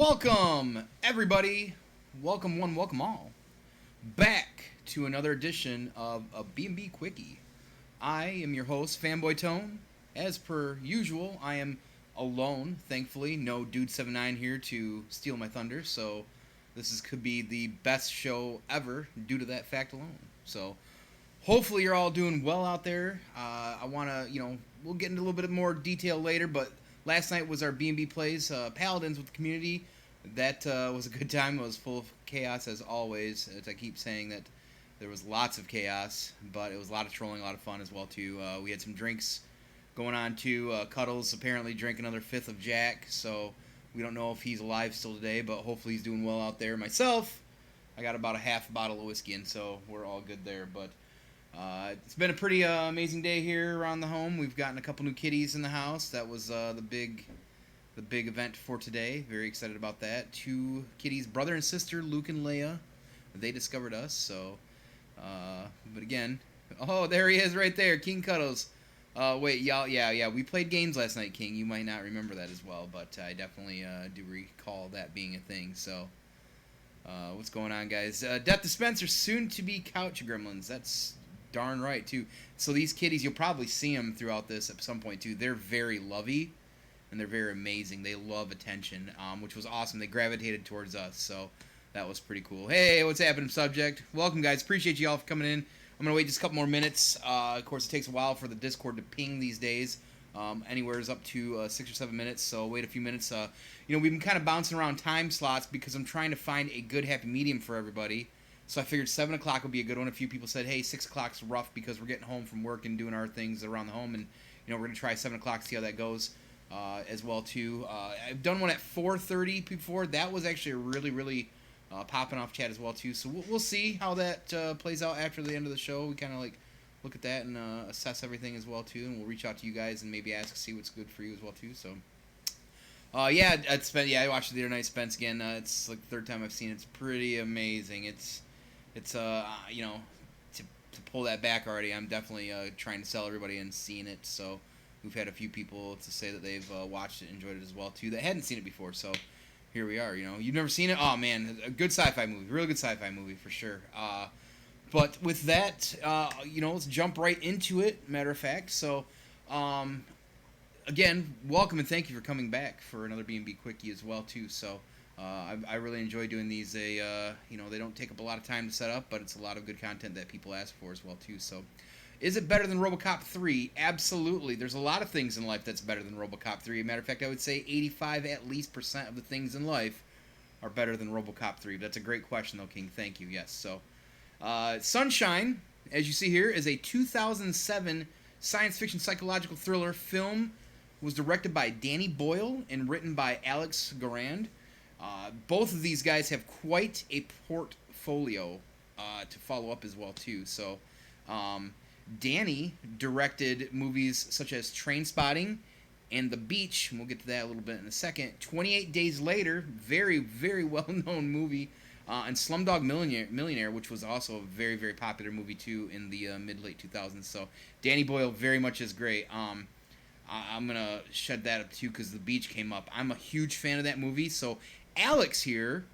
Welcome, everybody. Welcome one, welcome all. Back to another edition of a B&B Quickie. I am your host, Fanboytone. As per usual, I am alone, thankfully. No Dude79 here to steal my thunder, so could be the best show ever due to that fact alone. So, hopefully you're all doing well out there. I want to, we'll get into a little bit more detail later, but last night was our B&B Plays Paladins with the community. That was a good time. It was full of chaos as always. As I keep saying that there was lots of chaos, but it was a lot of trolling, a lot of fun as well too. We had some drinks going on too. Cuddles apparently drank another fifth of Jack, so we don't know if he's alive still today, but hopefully he's doing well out there. Myself, I got about a half bottle of whiskey, and so we're all good there. But it's been a pretty amazing day here around the home. We've gotten a couple new kitties in the house. That was the big event for today. Very excited about that. Two kitties, brother and sister, Luke and Leia. They discovered us, so. But again, oh, there he is right there, King Cuddles. Wait, y'all, yeah, we played games last night, King. You might not remember that as well, but I definitely do recall that being a thing, so. What's going on, guys? Death Dispenser, soon to be Couch Gremlins. That's darn right, too. So these kitties, you'll probably see them throughout this at some point, too. They're very lovey. And they're very amazing. They love attention, which was awesome. They gravitated towards us, so that was pretty cool. Hey, what's happening, subject? Welcome, guys. Appreciate you all for coming in. I'm going to wait just a couple more minutes. Of course, it takes a while for the Discord to ping these days. Anywhere is up to 6 or 7 minutes, so wait a few minutes. We've been kind of bouncing around time slots because I'm trying to find a good happy medium for everybody. So I figured 7 o'clock would be a good one. A few people said, hey, 6 o'clock's rough because we're getting home from work and doing our things around the home, and we're going to try 7 o'clock, see how that goes. As well too. I've done one at 4:30 before. That was actually a really popping off chat as well too. So we'll see how that plays out after the end of the show. We kind of look at that and assess everything as well too, and we'll reach out to you guys and maybe ask to see what's good for you as well too. So I watched it the other night, Spence again. It's like the third time I've seen it. It's pretty amazing. It's to pull that back already. I'm definitely trying to sell everybody and seeing it. So. We've had a few people to say that they've watched it and enjoyed it as well, too, that hadn't seen it before, so here we are, You've never seen it? Oh, man, a good sci-fi movie, real good sci-fi movie, for sure. But with that, let's jump right into it, matter of fact. So, again, welcome and thank you for coming back for another B&B Quickie as well, too. So, I really enjoy doing these. They don't take up a lot of time to set up, but it's a lot of good content that people ask for as well, too, so... Is it better than RoboCop 3? Absolutely. There's a lot of things in life that's better than RoboCop 3. Matter of fact, I would say 85 at least % of the things in life are better than RoboCop 3. But that's a great question, though, King. Thank you. Yes. So, Sunshine, as you see here, is a 2007 science fiction psychological thriller film. It was directed by Danny Boyle and written by Alex Garand. Both of these guys have quite a portfolio to follow up as well, too. So, Danny directed movies such as Trainspotting and The Beach, and we'll get to that a little bit in a second. 28 Days Later, very, very well-known movie, and Slumdog Millionaire, which was also a very, very popular movie, too, in the mid-late 2000s. So Danny Boyle very much is great. I'm going to shed that up, too, because The Beach came up. I'm a huge fan of that movie. So Alex here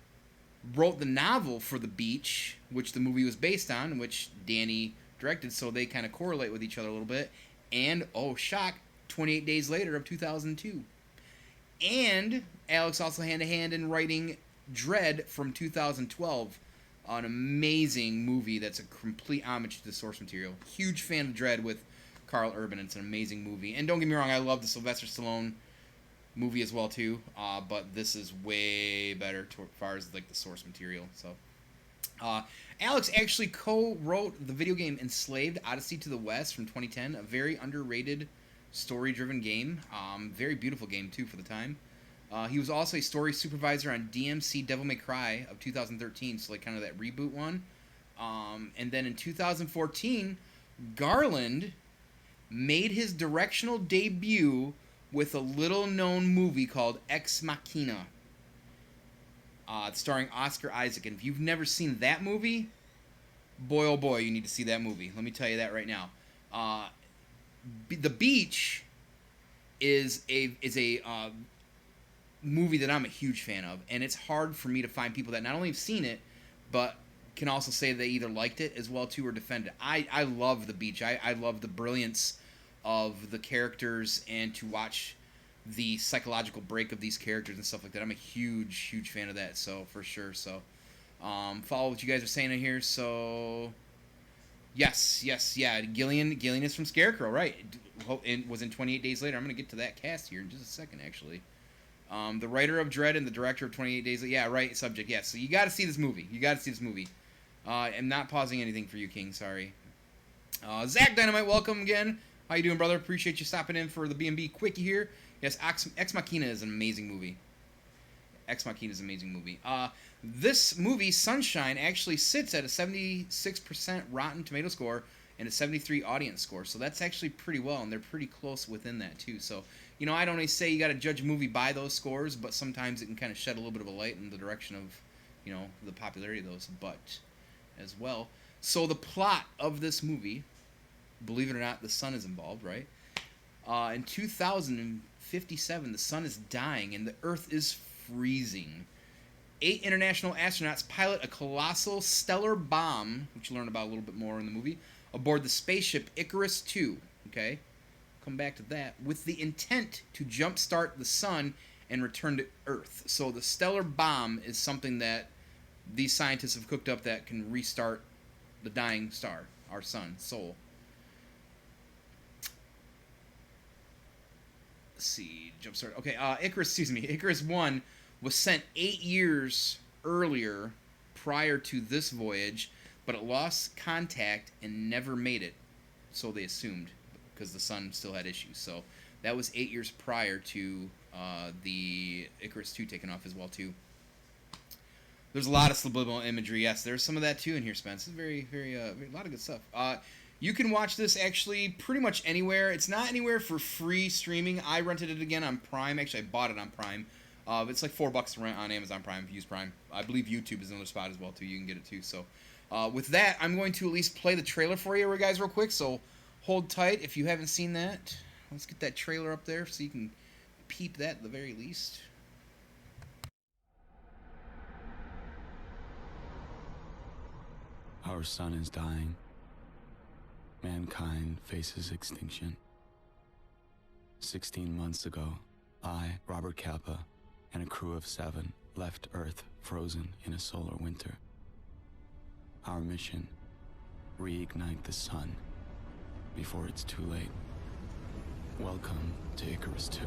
wrote the novel for The Beach, which the movie was based on, which Danny directed, so they kind of correlate with each other a little bit. And, oh, shock, 28 Days Later of 2002. And Alex also hand-to-hand in writing Dread from 2012, an amazing movie that's a complete homage to the source material. Huge fan of Dread with Carl Urban. It's an amazing movie. And don't get me wrong, I love the Sylvester Stallone movie as well, too, but this is way better as far as the source material, so... Alex actually co-wrote the video game Enslaved: Odyssey to the West from 2010, a very underrated story-driven game. Very beautiful game, too, for the time. He was also a story supervisor on DMC Devil May Cry of 2013, so kind of that reboot one. And then in 2014, Garland made his directional debut with a little-known movie called Ex Machina. Starring Oscar Isaac. And if you've never seen that movie, boy oh boy, you need to see that movie. Let me tell you that right now. The Beach is a movie that I'm a huge fan of, and it's hard for me to find people that not only have seen it, but can also say they either liked it as well too or defend it. I love The Beach. I love the brilliance of the characters and to watch the psychological break of these characters and stuff like that. I'm a huge fan of that. So for sure. So follow what you guys are saying in here. So yes, yeah. Gillian is from Scarecrow, right? It was in 28 Days Later. I'm gonna get to that cast here in just a second, actually. The writer of Dread and the director of 28 Days. Yeah, right. Subject. Yeah. So you got to see this movie. I'm not pausing anything for you, King. Sorry. Zach Dynamite, welcome again. How you doing, brother? Appreciate you stopping in for the B&B Quickie here. Yes, Ex Machina is an amazing movie. This movie, Sunshine, actually sits at a 76% Rotten Tomato score and a 73 audience score. So that's actually pretty well, and they're pretty close within that, too. So, I don't always say you got to judge a movie by those scores, but sometimes it can kind of shed a little bit of a light in the direction of, the popularity of those, but as well. So the plot of this movie, believe it or not, the sun is involved, right? In 2057, the sun is dying and the Earth is freezing. 8 international astronauts pilot a colossal stellar bomb, which you learn about a little bit more in the movie, aboard the spaceship Icarus II. Okay, come back to that, with the intent to jumpstart the sun and return to Earth. So the stellar bomb is something that these scientists have cooked up that can restart the dying star, our sun, Sol. Let's see, jumpstart. Okay, Icarus 1 was sent 8 years earlier prior to this voyage, but it lost contact and never made it, so they assumed, because the sun still had issues. So that was 8 years prior to the Icarus 2 taking off as well, too. There's a lot of subliminal imagery. Yes, there's some of that, too, in here, Spence. It's very, a lot of good stuff. You can watch this, actually, pretty much anywhere. It's not anywhere for free streaming. I rented it again on Prime. Actually, I bought it on Prime. It's like $4 to rent on Amazon Prime if you use Prime. I believe YouTube is another spot as well, too. You can get it, too. So, with that, I'm going to at least play the trailer for you guys real quick. So, hold tight if you haven't seen that. Let's get that trailer up there so you can peep that at the very least. Our sun is dying. Mankind faces extinction. 16 months ago, I, Robert Capa, and a crew of 7 left Earth frozen in a solar winter. Our mission, reignite the sun before it's too late. Welcome to Icarus 2.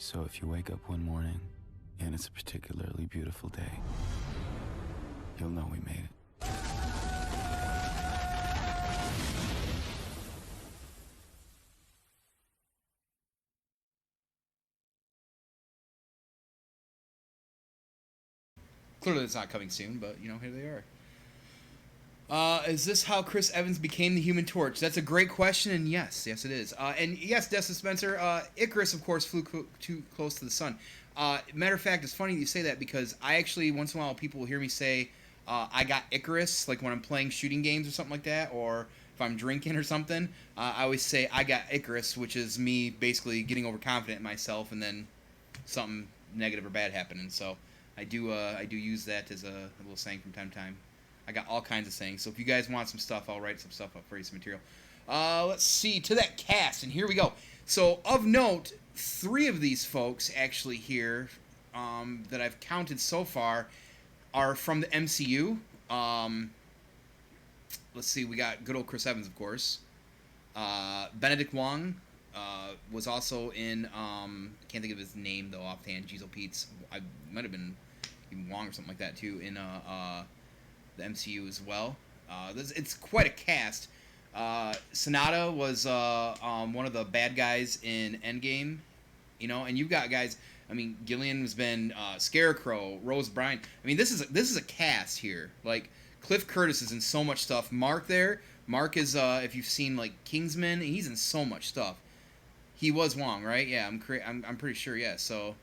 So if you wake up one morning and it's a particularly beautiful day, you'll know we made it. Clearly it's not coming soon, but, here they are. Is this how Chris Evans became the Human Torch? That's a great question, and yes it is. And yes, Destin Spencer, Icarus, of course, flew too close to the sun. Matter of fact, it's funny you say that because I actually, once in a while, people will hear me say, I got Icarus, like when I'm playing shooting games or something like that, or if I'm drinking or something, I always say, I got Icarus, which is me basically getting overconfident in myself and then something negative or bad happening. So I do use that as a little saying from time to time. I got all kinds of sayings. So if you guys want some stuff, I'll write some stuff up for you, some material. Let's see, to that cast, and here we go. So, of note, 3 of these folks actually here that I've counted so far are from the MCU. Let's see, we got good old Chris Evans, of course. Benedict Wong was also in, I can't think of his name, though, offhand, Jizo Pete's. I might have been even Wong or something like that, too, in the MCU as well. It's quite a cast. Sonata was one of the bad guys in Endgame, you know, and you've got guys. I mean, Gillian has been Scarecrow, Rose Byrne. I mean, this is a cast here. Like Cliff Curtis is in so much stuff. Mark is if you've seen like Kingsman, he's in so much stuff. He was Wong, right? Yeah, I'm pretty sure. Yeah, so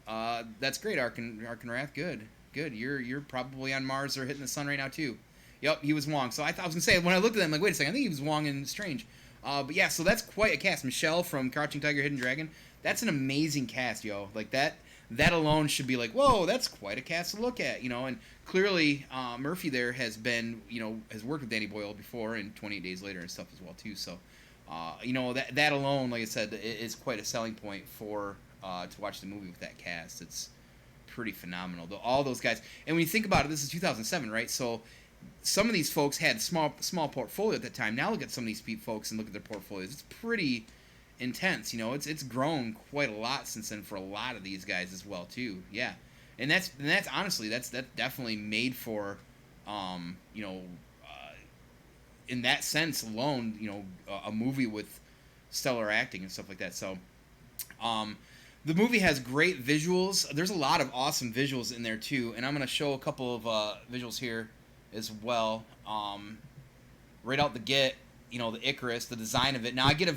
that's great. Arkin Wrath, good. You're probably on Mars or hitting the sun right now too. Yep, he was Wong. So I was gonna say when I looked at them, like, wait a second, I think he was Wong in Strange. But yeah, so that's quite a cast. Michelle from Crouching Tiger, Hidden Dragon. That's an amazing cast, yo. Like that alone should be like, whoa, that's quite a cast to look at, you know. And clearly, Murphy there has been, you know, has worked with Danny Boyle before and 28 Days Later and stuff as well too. So, you know, that alone, like I said, is quite a selling point for to watch the movie with that cast. It's pretty phenomenal. All those guys, and when you think about it, this is 2007, right? So some of these folks had small portfolio at that time. Now look at some of these folks and look at their portfolios. It's pretty intense, you know. It's grown quite a lot since then for a lot of these guys as well too. Yeah, and that's honestly that's definitely made for, you know, in that sense alone, you know, a movie with stellar acting and stuff like that. So, the movie has great visuals. There's a lot of awesome visuals in there too, and I'm gonna show a couple of visuals here as well. Right out the gate, you know, the Icarus, the design of it. Now I get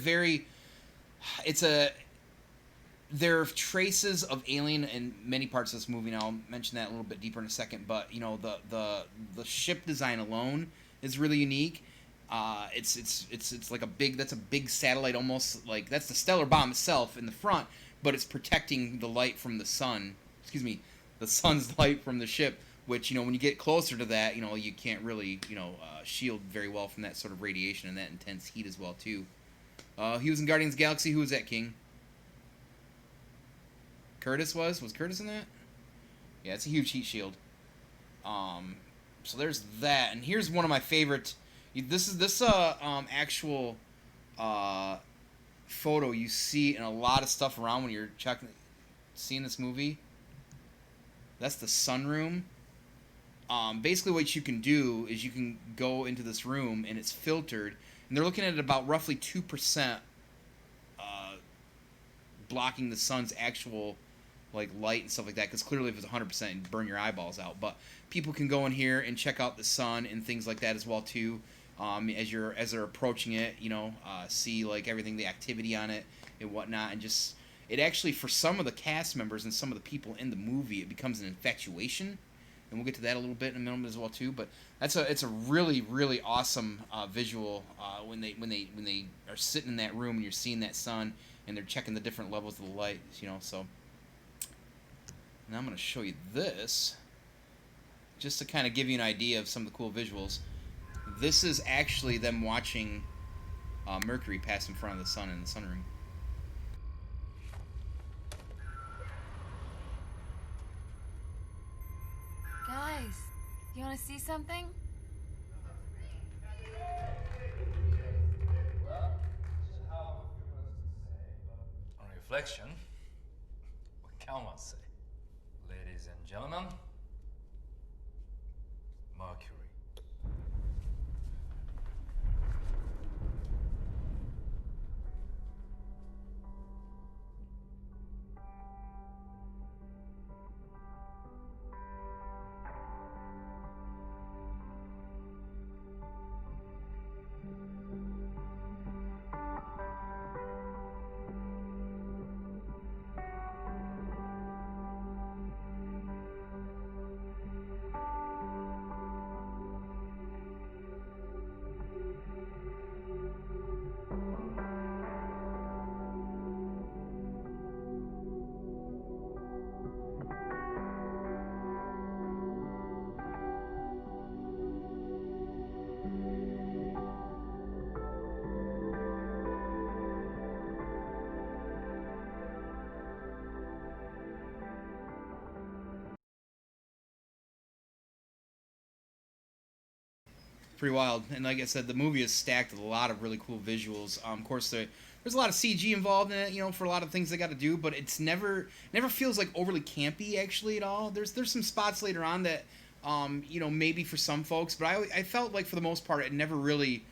there are traces of Alien in many parts of this movie. Now I'll mention that a little bit deeper in a second, but you know, the ship design alone is really unique. It's like that's a big satellite, almost like that's the stellar bomb itself in the front, but it's protecting the light from the sun. Excuse me, the sun's light from the ship. Which, you know, when you get closer to that, you know, you can't really, you know, shield very well from that sort of radiation and that intense heat as well, too. He was in Guardians of the Galaxy. Who was that, King? Curtis was? Was Curtis in that? Yeah, it's a huge heat shield. So there's that. And here's one of my favorite. This actual photo you see in a lot of stuff around when you're seeing this movie. That's the sunroom. Basically what you can do is you can go into this room and it's filtered, and they're looking at about roughly 2% blocking the sun's actual like light and stuff like that, because clearly if it's 100% it'd burn your eyeballs out. But people can go in here and check out the sun and things like that as well too, as they're approaching it, you know, see like everything, the activity on it and whatnot, and just it actually, for some of the cast members and some of the people in the movie, it becomes an infatuation. And we'll get to that a little bit in a minute as well too. But it's a really, really awesome visual when they are sitting in that room and you're seeing that sun and they're checking the different levels of the light, you know. So now I'm going to show you this just to kind of give you an idea of some of the cool visuals. This is actually them watching Mercury pass in front of the sun in the sunroom. Guys, you want to see something? On reflection, what can one say? Ladies and gentlemen, Mercury. pretty wild. And like I said, the movie is stacked with a lot of really cool visuals. Of course, there's a lot of CG involved in it, you know, for a lot of things they got to do, but it's never feels like overly campy actually at all. There's some spots later on that, you know, maybe for some folks, but I felt like for the most part it never really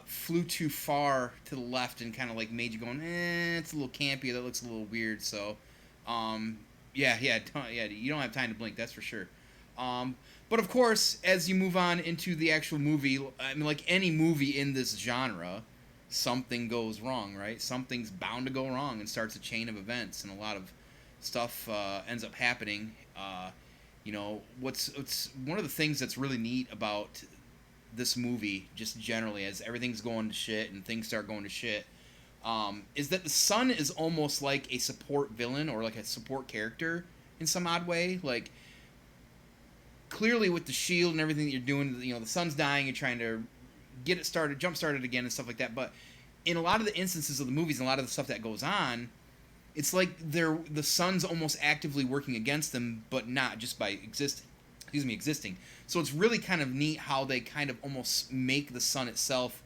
flew too far to the left and kind of like made you going, it's a little campy. That looks a little weird. So, yeah, you don't have time to blink, that's for sure. But of course, as you move on into the actual movie, I mean, like any movie in this genre, something goes wrong, right? Something's bound to go wrong and starts a chain of events, and a lot of stuff ends up happening. You know, what's one of the things that's really neat about this movie, just generally, as everything's going to shit and things start going to shit, is that the son is almost like a support villain or like a support character in some odd way. Like, clearly with the shield and everything that you're doing, you know, the sun's dying, you're trying to get it started, jump started again and stuff like that. But in a lot of the instances of the movies and a lot of the stuff that goes on, it's like the sun's almost actively working against them, but not just by existing. So it's really kind of neat how they kind of almost make the sun itself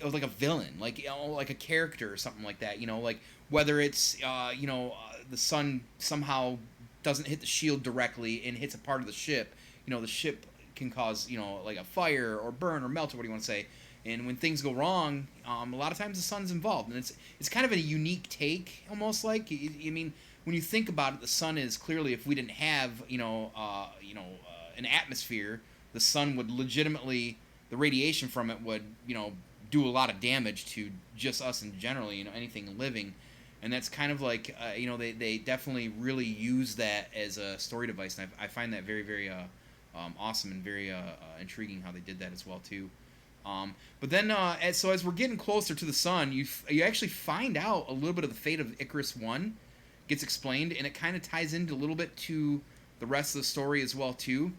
like a villain, like, you know, like a character or something like that. You know, like whether it's you know, the sun somehow doesn't hit the shield directly and hits a part of the ship. You know, the ship can cause, you know, like a fire or burn or melt or what do you want to say. And when things go wrong, a lot of times the sun's involved, and it's kind of a unique take, almost like. I mean, when you think about it, the sun is clearly, if we didn't have, an atmosphere, the sun would legitimately, the radiation from it would, you know, do a lot of damage to just us in general, you know, anything living. And that's kind of like, you know, they definitely really use that as a story device, and I find that very, very awesome and very intriguing how they did that as well too. But then, as we're getting closer to the sun, you actually find out a little bit of the fate of Icarus 1 gets explained, and it kind of ties into a little bit to the rest of the story as well too.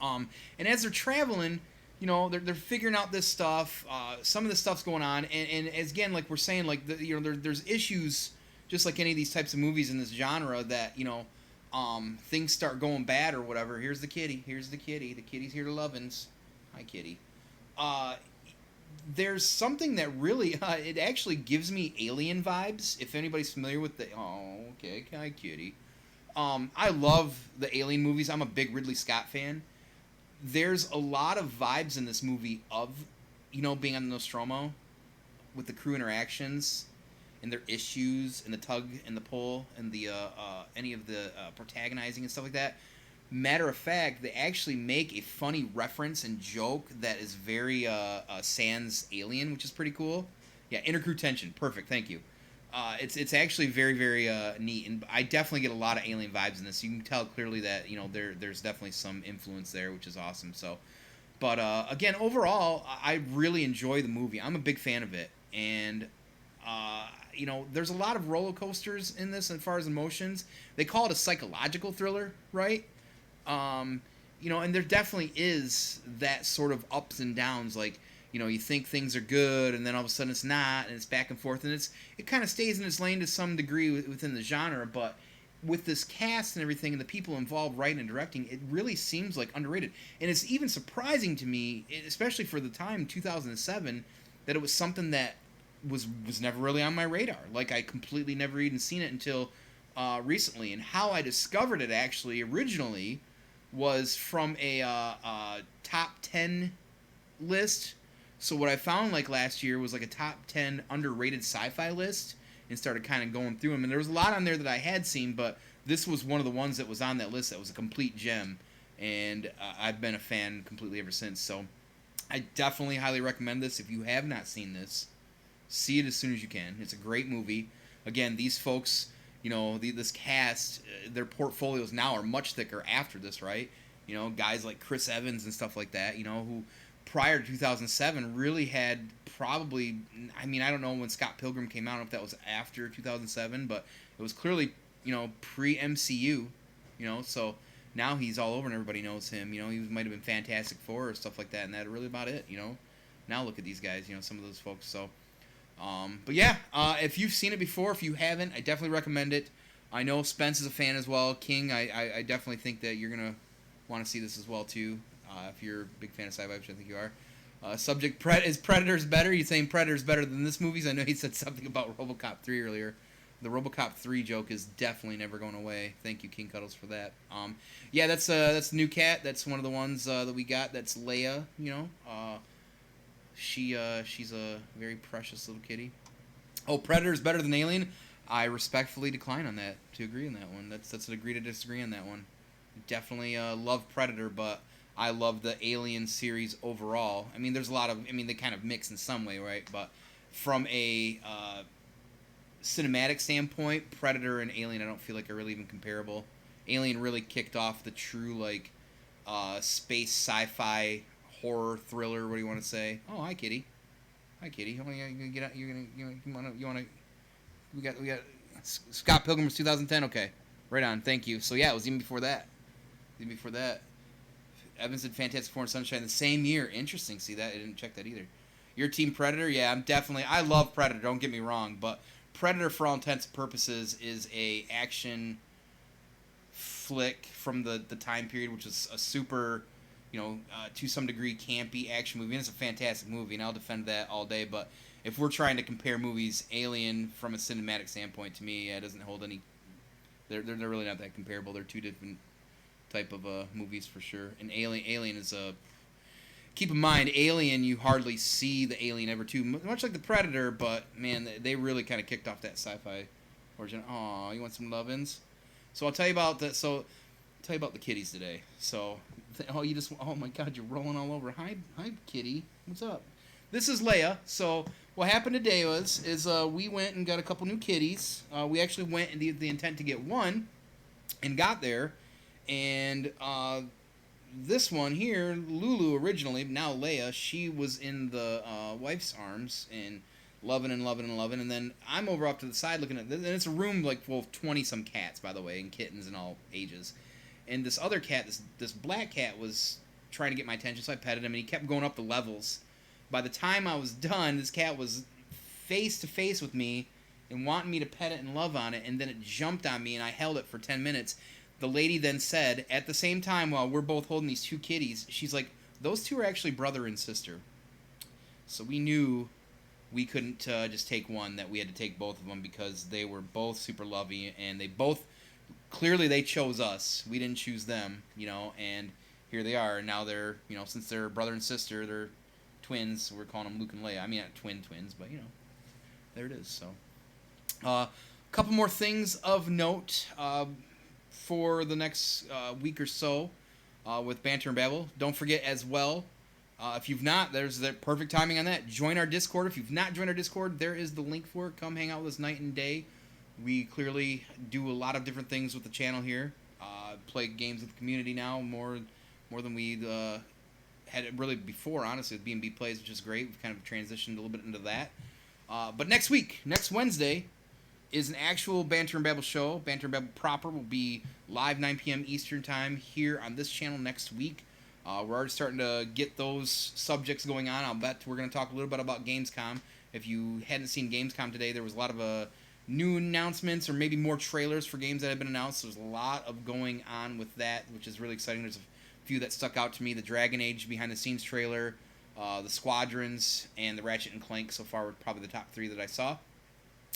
And as they're traveling, you know, they're figuring out this stuff. Some of this stuff's going on, and as again, like we're saying, like you know, there's issues just like any of these types of movies in this genre that, you know, things start going bad or whatever. Here's the kitty. The kitty's here to lovin's. Hi, kitty. There's something that really, it actually gives me Alien vibes. If anybody's familiar with hi, kitty. I love the Alien movies. I'm a big Ridley Scott fan. There's a lot of vibes in this movie of, you know, being on the Nostromo with the crew interactions and their issues and the tug and the pull and the any of the protagonizing and stuff like that. Matter of fact, they actually make a funny reference and joke that is very sans Alien, which is pretty cool. Yeah, intercrew tension. Perfect. Thank you. It's actually very, very neat, and I definitely get a lot of Alien vibes in this. You can tell clearly that, you know, there's definitely some influence there, which is awesome. So, but again, overall, I really enjoy the movie. I'm a big fan of it, and you know, there's a lot of roller coasters in this as far as emotions. They call it a psychological thriller, right? You know, and there definitely is that sort of ups and downs, like, you know, you think things are good, and then all of a sudden it's not, and it's back and forth, and it kind of stays in its lane to some degree within the genre, but with this cast and everything, and the people involved writing and directing, it really seems like underrated. And it's even surprising to me, especially for the time, 2007, that it was something that was never really on my radar. Like, I completely never even seen it until recently, and how I discovered it actually originally was from a top 10 list. So what I found like last year was like a top 10 underrated sci-fi list, and started kind of going through them. And there was a lot on there that I had seen, but this was one of the ones that was on that list that was a complete gem. And I've been a fan completely ever since. So I definitely highly recommend this. If you have not seen this, see it as soon as you can. It's a great movie. Again, these folks, you know, this cast, their portfolios now are much thicker after this, right? You know, guys like Chris Evans and stuff like that, you know, who prior to 2007 really had probably, I mean, I don't know when Scott Pilgrim came out, I don't know if that was after 2007, but it was clearly, you know, pre-MCU, you know, so now he's all over and everybody knows him. You know, he might have been Fantastic Four or stuff like that, and that's really about it, you know. Now look at these guys, you know, some of those folks. So, but yeah, if you've seen it before, if you haven't, I definitely recommend it. I know Spence is a fan as well. King, I definitely think that you're going to want to see this as well, too. if you're a big fan of sci-fi, which I think you are. Subject, is Predator's better? You saying Predator's better than this movie? I know he said something about RoboCop 3 earlier. The RoboCop 3 joke is definitely never going away. Thank you, King Cuddles, for that. Yeah, that's the new cat. That's one of the ones that we got. That's Leia, you know. She's a very precious little kitty. Oh, Predator's better than Alien? I respectfully decline on that, to agree on that one. That's an agree to disagree on that one. Definitely love Predator, but I love the Alien series overall. I mean, there's a lot of... I mean, they kind of mix in some way, right? But from a cinematic standpoint, Predator and Alien I don't feel like are really even comparable. Alien really kicked off the true, like, space sci-fi horror thriller, what do you want to say? Oh, hi, kitty. Hi, kitty. Oh, yeah, you gonna get out? You wanna? We got Scott Pilgrim was 2010. Okay, right on. Thank you. So yeah, it was even before that. Evans did Fantastic Four and Sunshine the same year. Interesting. See that? I didn't check that either. Your team Predator? Yeah, I love Predator. Don't get me wrong, but Predator, for all intents and purposes, is a action flick from the time period, which is a super, to some degree campy action movie. And it's a fantastic movie, and I'll defend that all day. But if we're trying to compare movies, Alien from a cinematic standpoint, to me, it doesn't hold any. They're really not that comparable. They're two different type of movies for sure. And Alien is a... Keep in mind, Alien, you hardly see the alien ever too, much like the Predator, but man, they really kind of kicked off that sci-fi origin. Aw, you want some love-ins? So I'll tell you about the kitties today. So, oh my God, you're rolling all over. Hi, kitty. What's up? This is Leia. So what happened today is we went and got a couple new kitties. We actually went in the intent to get one, and got there. And this one here, Lulu originally, now Leia, she was in the wife's arms and loving. And then I'm over off to the side looking at this. And it's a room like full of 20-some cats, by the way, and kittens and all ages. And this other cat, this black cat, was trying to get my attention, so I petted him, and he kept going up the levels. By the time I was done, this cat was face to face with me and wanting me to pet it and love on it, and then it jumped on me, and I held it for 10 minutes. The lady then said, at the same time, while we're both holding these two kitties, she's like, those two are actually brother and sister. So we knew we couldn't just take one, that we had to take both of them, because they were both super lovey, and they both, clearly they chose us. We didn't choose them, and here they are. Now they're, since they're brother and sister, they're twins. We're calling them Luke and Leia. I mean, not twins, but, there it is. So, a couple more things of note for the next week or so with Banter and Babble. Don't forget as well, if you've not, there's the perfect timing on that. Join our Discord. If you've not joined our Discord, there is the link for it. Come hang out with us night and day. We clearly do a lot of different things with the channel here. Play games with the community now more than we had it really before, honestly, with B&B Plays, which is great. We've kind of transitioned a little bit into that. But next Wednesday, is an actual Banter and Babble show. Banter and Babble proper will be live 9 p.m. Eastern Time here on this channel next week. We're already starting to get those subjects going on. I'll bet we're going to talk a little bit about Gamescom. If you hadn't seen Gamescom today, there was a lot of new announcements or maybe more trailers for games that have been announced. There's a lot of going on with that, which is really exciting. There's a few that stuck out to me. The Dragon Age behind-the-scenes trailer, the Squadrons, and the Ratchet and Clank so far were probably the top 3 that I saw.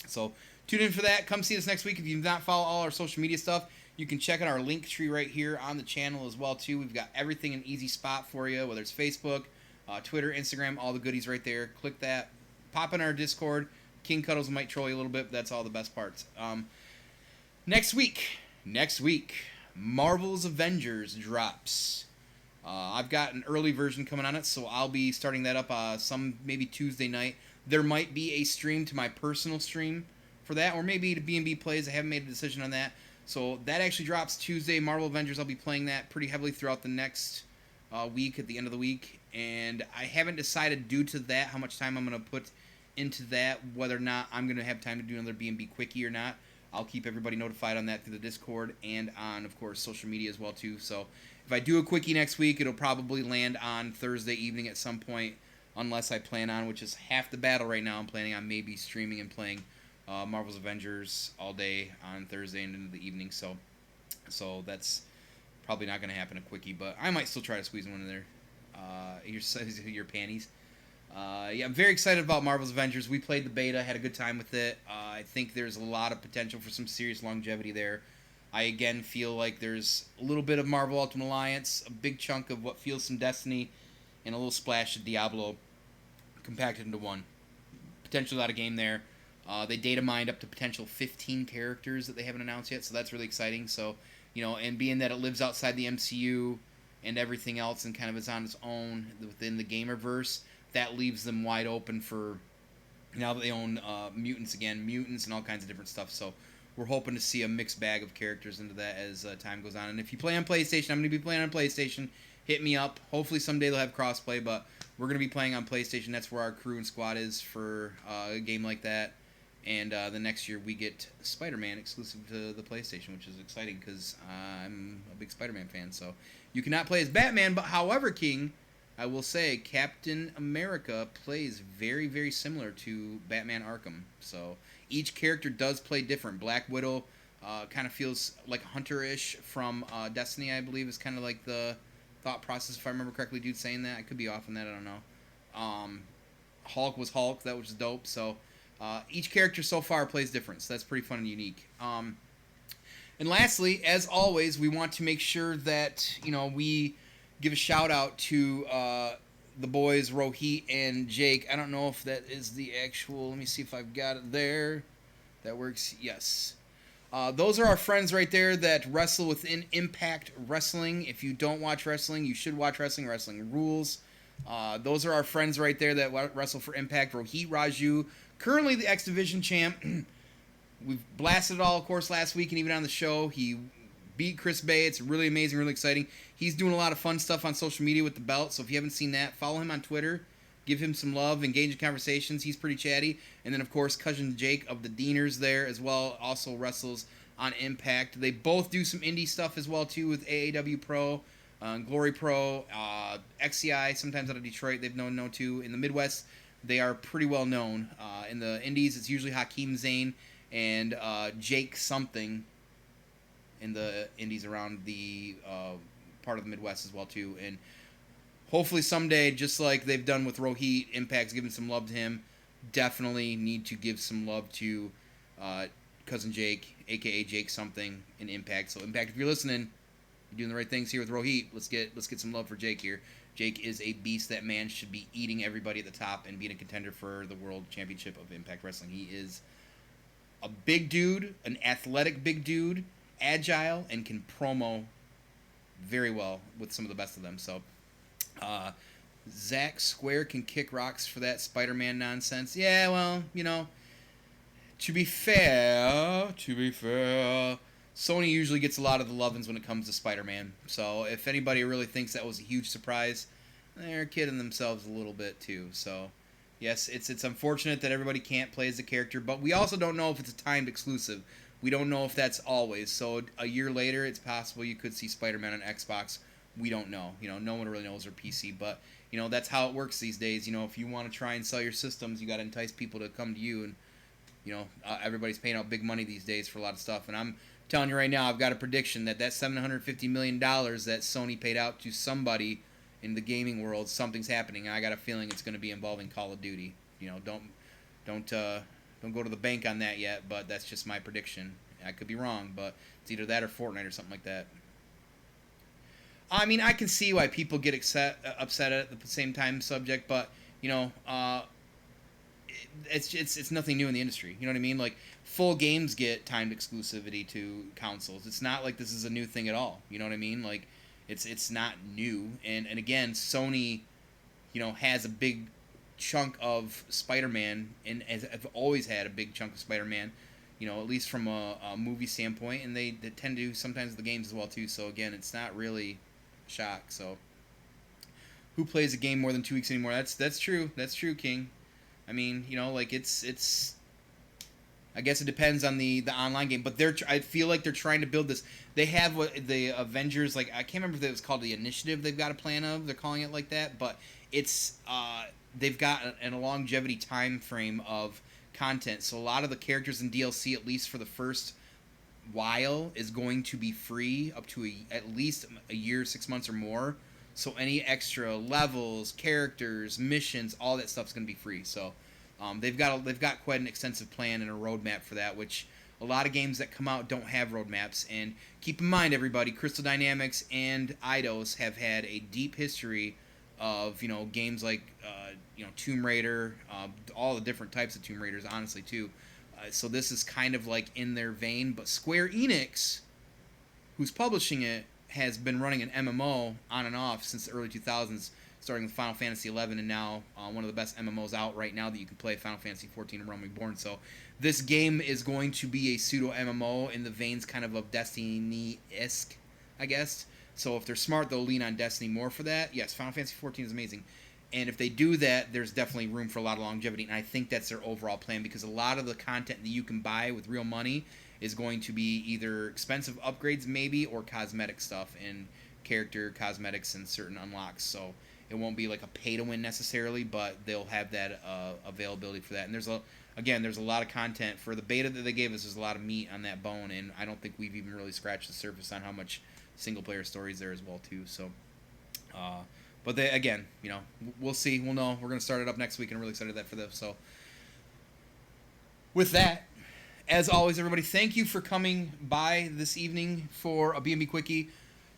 So tune in for that. Come see us next week. If you've not followed all our social media stuff, you can check out our link tree right here on the channel as well, too. We've got everything in an easy spot for you, whether it's Facebook, Twitter, Instagram, all the goodies right there. Click that. Pop in our Discord. King Cuddles might troll you a little bit, but that's all the best parts. Next week, Marvel's Avengers drops. I've got an early version coming on it, so I'll be starting that up maybe Tuesday night. There might be a stream to my personal stream for that, or maybe to B&B Plays. I haven't made a decision on that. So that actually drops Tuesday. Marvel Avengers, I'll be playing that pretty heavily throughout the next week, at the end of the week. And I haven't decided, due to that, how much time I'm going to put into that, whether or not I'm going to have time to do another B&B Quickie or not. I'll keep everybody notified on that through the Discord and on, of course, social media as well, too. So if I do a Quickie next week, it'll probably land on Thursday evening at some point, unless I plan on, which is half the battle right now, I'm planning on maybe streaming and playing Marvel's Avengers all day on Thursday and into the evening. So that's Probably not going to happen a quickie, but I might still try to squeeze one in there. Your panties. Yeah, I'm very excited about Marvel's Avengers. We played the beta, had a good time with it. I think there's a lot of potential for some serious longevity there. I, again, feel like there's a little bit of Marvel Ultimate Alliance, a big chunk of what feels some Destiny, and a little splash of Diablo compacted into one. Potentially a lot of game there. They data mined up to potential 15 characters that they haven't announced yet, so that's really exciting. So, and being that it lives outside the MCU and everything else and kind of is on its own within the gamerverse, that leaves them wide open for now that they own mutants and all kinds of different stuff. So we're hoping to see a mixed bag of characters into that as time goes on. And if you play on PlayStation, I'm going to be playing on PlayStation. Hit me up. Hopefully someday they'll have crossplay, but we're going to be playing on PlayStation. That's where our crew and squad is for a game like that. And the next year we get Spider-Man exclusive to the PlayStation, which is exciting because I'm a big Spider-Man fan. So you cannot play as Batman, but however, King, I will say Captain America plays very, very similar to Batman Arkham. So each character does play different. Black Widow kind of feels like Hunter-ish from Destiny, I believe, is kind of like the thought process, if I remember correctly. Dude saying that. I could be off on that. I don't know. Hulk was Hulk. That was dope. So each character so far plays different. So that's pretty fun and unique. And lastly, as always, we want to make sure that, we give a shout out to the boys Rohit and Jake. I don't know if that is the actual. Let me see if I've got it there. That works. Yes. Those are our friends right there that wrestle within Impact Wrestling. If you don't watch wrestling, you should watch wrestling. Wrestling rules. Those are our friends right there that wrestle for Impact. Rohit Raju, currently the X Division champ. We've blasted it all, of course, last week and even on the show. He beat Chris Bay. It's really amazing, really exciting. He's doing a lot of fun stuff on social media with the belt, so if you haven't seen that, follow him on Twitter. Give him some love, engage in conversations. He's pretty chatty. And then, of course, cousin Jake of the Deaners there as well, also wrestles on Impact. They both do some indie stuff as well, too, with AAW Pro, Glory Pro, XCI, sometimes out of Detroit. They've known too. In the Midwest, they are pretty well known. In the indies, it's usually Hakeem Zane and Jake something in the indies around the part of the Midwest as well, too. And hopefully someday, just like they've done with Rohit, Impact's giving some love to him. Definitely need to give some love to cousin Jake, a.k.a. Jake something, in Impact. So Impact, if you're listening, you're doing the right things here with Rohit. Let's get some love for Jake here. Jake is a beast. That man should be eating everybody at the top and being a contender for the World Championship of Impact Wrestling. He is a big dude, an athletic big dude, agile, and can promo very well with some of the best of them. So Zack Square can kick rocks for that Spider-Man nonsense. Yeah, well, to be fair, Sony usually gets a lot of the lovin's when it comes to Spider-Man. So if anybody really thinks that was a huge surprise, they're kidding themselves a little bit too. So yes, it's unfortunate that everybody can't play as the character, but we also don't know if it's a timed exclusive. We don't know if that's always. So a year later, it's possible you could see Spider-Man on Xbox. We don't know. No one really knows, or PC, but that's how it works these days. If you want to try and sell your systems, you got to entice people to come to you, and everybody's paying out big money these days for a lot of stuff. And I'm telling you right now, I've got a prediction that $750 million that Sony paid out to somebody in the gaming world, something's happening. I got a feeling it's going to be involving Call of Duty. Don't go to the bank on that yet, but that's just my prediction. I could be wrong, but it's either that or Fortnite or something like that. I mean, I can see why people get upset at the same time subject, but it's nothing new in the industry. You know what I mean? Like, full games get timed exclusivity to consoles. It's not like this is a new thing at all. You know what I mean? Like, it's not new. And again, Sony, has a big chunk of Spider-Man, and have always had a big chunk of Spider-Man, at least from a movie standpoint, and they tend to sometimes the games as well too. So again, it's not really a shock. So who plays a game more than 2 weeks anymore? That's true. That's true, King. I mean, it's I guess it depends on the online game, but I feel like they're trying to build this. They have the Avengers, like, I can't remember if it was called the Initiative they've got a plan of. They're calling it like that, but it's they've got a longevity time frame of content. So a lot of the characters in DLC, at least for the first while is going to be free up to at least a year, 6 months or more. So any extra levels, characters, missions, all that stuff's going to be free. So they've got quite an extensive plan and a roadmap for that, which a lot of games that come out don't have roadmaps. And keep in mind, everybody, Crystal Dynamics and Eidos have had a deep history of games like Tomb Raider, all the different types of Tomb Raiders, honestly too. So this is kind of like in their vein. But Square Enix, who's publishing it, has been running an MMO on and off since the early 2000s, starting with Final Fantasy XI, and now one of the best MMOs out right now that you can play, Final Fantasy XIV and Realm Reborn. So this game is going to be a pseudo-MMO in the veins kind of Destiny-esque, I guess. So if they're smart, they'll lean on Destiny more for that. Yes, Final Fantasy XIV is amazing. And if they do that, there's definitely room for a lot of longevity, and I think that's their overall plan, because a lot of the content that you can buy with real money is going to be either expensive upgrades maybe or cosmetic stuff and character cosmetics and certain unlocks. So it won't be like a pay to win necessarily, but they'll have that availability for that. And there's a lot of content for the beta that they gave us. There's a lot of meat on that bone, and I don't think we've even really scratched the surface on how much single player stories there as well too. So but they, again, we'll see, we'll know. We're going to start it up next week, and I'm really excited for them. So with that, as always, everybody, thank you for coming by this evening for a B&B Quickie.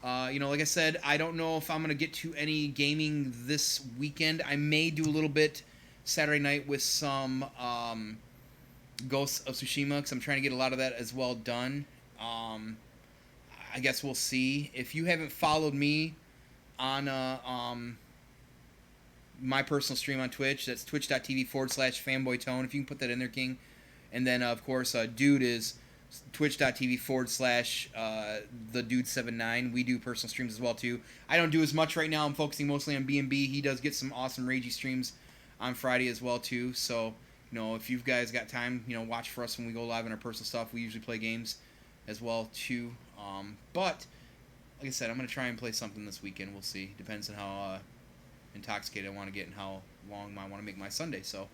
Like I said, I don't know if I'm going to get to any gaming this weekend. I may do a little bit Saturday night with some Ghosts of Tsushima, because I'm trying to get a lot of that as well done. I guess we'll see. If you haven't followed me on my personal stream on Twitch, that's twitch.tv/fanboytone. If you can put that in there, King. And then, of course, Dude is twitch.tv/thedude79. We do personal streams as well, too. I don't do as much right now. I'm focusing mostly on B&B. He does get some awesome ragey streams on Friday as well, too. So, if you guys got time, watch for us when we go live on our personal stuff. We usually play games as well, too. But, like I said, I'm going to try and play something this weekend. We'll see. Depends on how intoxicated I want to get and how long I want to make my Sunday. So,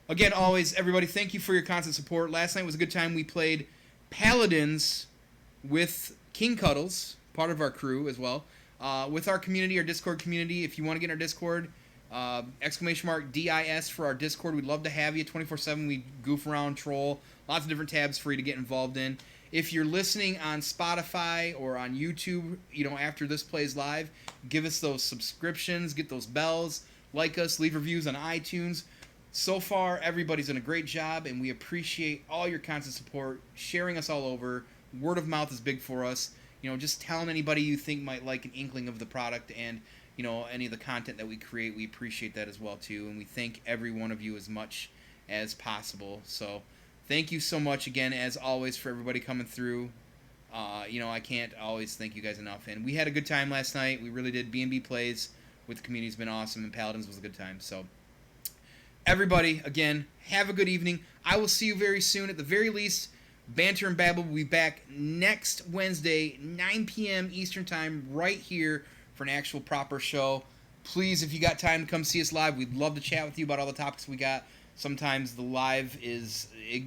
again, always, everybody, thank you for your constant support. Last night was a good time. We played Paladins with King Cuddles, part of our crew as well, with our community, our Discord community. If you want to get in our Discord, !DIS for our Discord. We'd love to have you 24/7. We goof around, troll, lots of different tabs for you to get involved in. If you're listening on Spotify or on YouTube, after this plays live, give us those subscriptions, get those bells, like us, leave reviews on iTunes. So far, everybody's done a great job, and we appreciate all your constant support, sharing us all over. Word of mouth is big for us. Just telling anybody you think might like an inkling of the product and, any of the content that we create. We appreciate that as well, too, and we thank every one of you as much as possible. So thank you so much again, as always, for everybody coming through. I can't always thank you guys enough. And we had a good time last night. We really did. B&B Plays with the community has been awesome, and Paladins was a good time. So everybody, again, have a good evening. I will see you very soon. At the very least, Banter and Babble will be back next Wednesday, 9 p.m. Eastern Time, right here for an actual proper show. Please, if you got time to come see us live, we'd love to chat with you about all the topics we got. Sometimes the live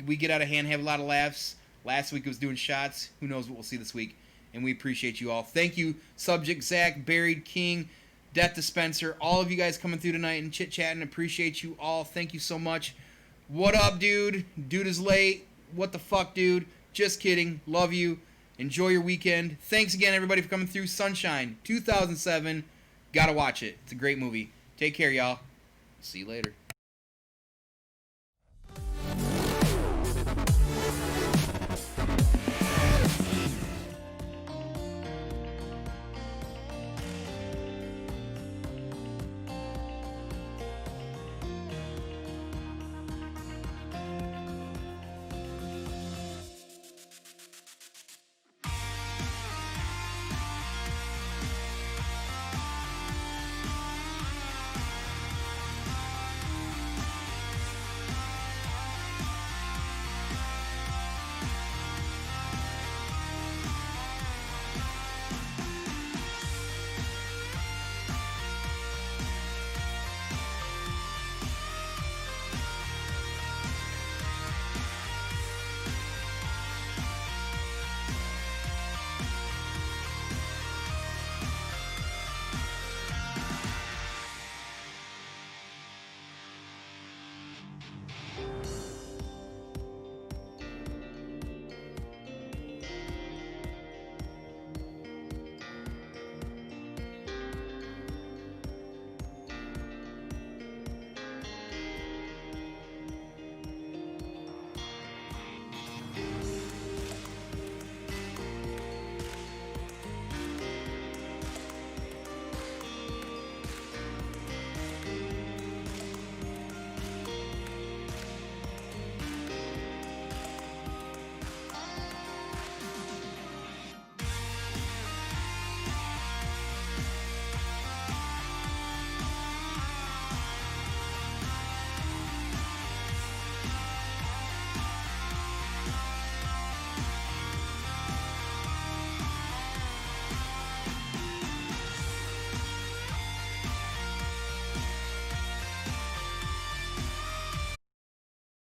we get out of hand, have a lot of laughs. Last week it was doing shots. Who knows what we'll see this week. And we appreciate you all. Thank you, Subject, Zach, Buried, King, Death Dispenser, all of you guys coming through tonight and chit-chatting. Appreciate you all. Thank you so much. What up, dude? Dude is late. What the fuck, dude? Just kidding. Love you. Enjoy your weekend. Thanks again, everybody, for coming through. Sunshine, 2007. Gotta watch it. It's a great movie. Take care, y'all. See you later.